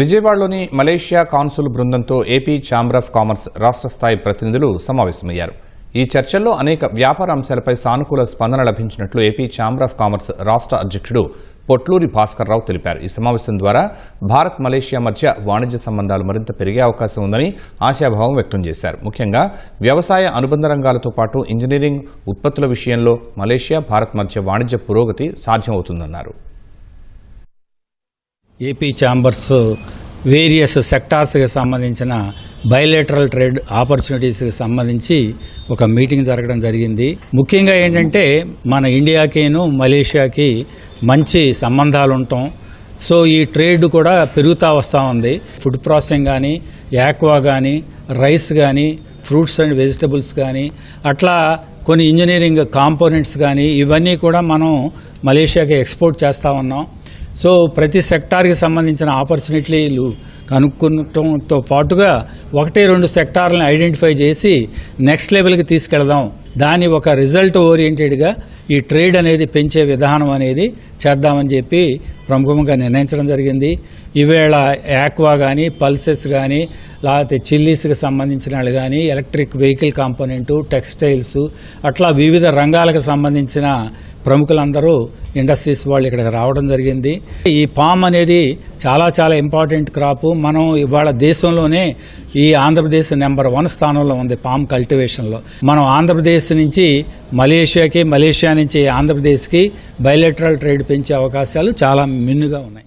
విజయవాడలోని Malaysia consul బృందంతో AP chamber of commerce రాష్ట్ర స్థాయి ప్రతినిధులు సమావేశమయ్యారు. ఈ చర్చల్లో అనేక వ్యాపార అంశాలపై సానుకూల స్పందన లభించినట్లు ఏపీ ఛాంబర్ ఆఫ్ కామర్స్ రాష్ట్ర అధ్యక్షుడు పొట్లూరి భాస్కర్ రావు తెలిపారు. ఈ సమావేశం ద్వారా భారత్ మలేషియా మధ్య వాణిజ్య సంబంధాలు మరింత పెరిగే అవకాశం ఉందని ఆశాభావం వ్యక్తం చేశారు. ముఖ్యంగా వ్యవసాయ అనుబంధ రంగాలతో పాటు ఇంజనీరింగ్ ఉత్పత్తుల విషయంలో మలేషియా భారత్ మధ్య వాణిజ్య పురోగతి సాధ్యమవుతుందన్నారు. ఏపీ ఛాంబర్స్ వేరియస్ సెక్టార్స్కి సంబంధించిన బయలేటరల్ ట్రేడ్ ఆపర్చునిటీస్కి సంబంధించి ఒక మీటింగ్ జరగడం జరిగింది. ముఖ్యంగా ఏంటంటే మన ఇండియాకిను మలేషియాకి మంచి సంబంధాలు ఉండటం, సో ఈ ట్రేడ్ కూడా పెరుగుతూ వస్తూ ఉంది. ఫుడ్ ప్రాసెసింగ్ కానీ, యాక్వా కానీ, రైస్ కానీ, ఫ్రూట్స్ అండ్ వెజిటబుల్స్ కానీ, అట్లా కొన్ని ఇంజనీరింగ్ కాంపోనెంట్స్ కానీ ఇవన్నీ కూడా మనం మలేషియాకి ఎక్స్పోర్ట్ చేస్తూ ఉన్నాం. సో ప్రతి సెక్టార్కి సంబంధించిన ఆపర్చునిటీలు కనుక్కోవడంతో పాటుగా 1-2 సెక్టార్లను ఐడెంటిఫై చేసి నెక్స్ట్ లెవెల్కి తీసుకెళ్దాం, దాని ఒక రిజల్ట్ ఓరియంటెడ్గా ఈ ట్రేడ్ అనేది పెంచే విధానం అనేది చేద్దామని చెప్పి ప్రముఖంగా నిర్ణయించడం జరిగింది. ఈవేళ యాక్వా కానీ, పల్సెస్ కానీ, లేకపోతే చిల్లీస్కి సంబంధించిన వాళ్ళు కానీ, ఎలక్ట్రిక్ వెహికల్ కాంపోనెంటు, టెక్స్టైల్స్, అట్లా వివిధ రంగాలకు సంబంధించిన ప్రముఖులందరూ ఇండస్ట్రీస్ వాళ్ళు ఇక్కడికి రావడం జరిగింది. ఈ పామ్ అనేది చాలా చాలా ఇంపార్టెంట్ క్రాప్. మనం ఇవాళ దేశంలోనే ఈ ఆంధ్రప్రదేశ్ నెంబర్ 1 స్థానంలో ఉంది పామ్ కల్టివేషన్లో. మనం ఆంధ్రప్రదేశ్ నుంచి మలేషియాకి, మలేషియా నుంచి ఆంధ్రప్రదేశ్కి బయలేటరల్ ట్రేడ్ పెంచే అవకాశాలు చాలా మిన్నుగా ఉన్నాయి.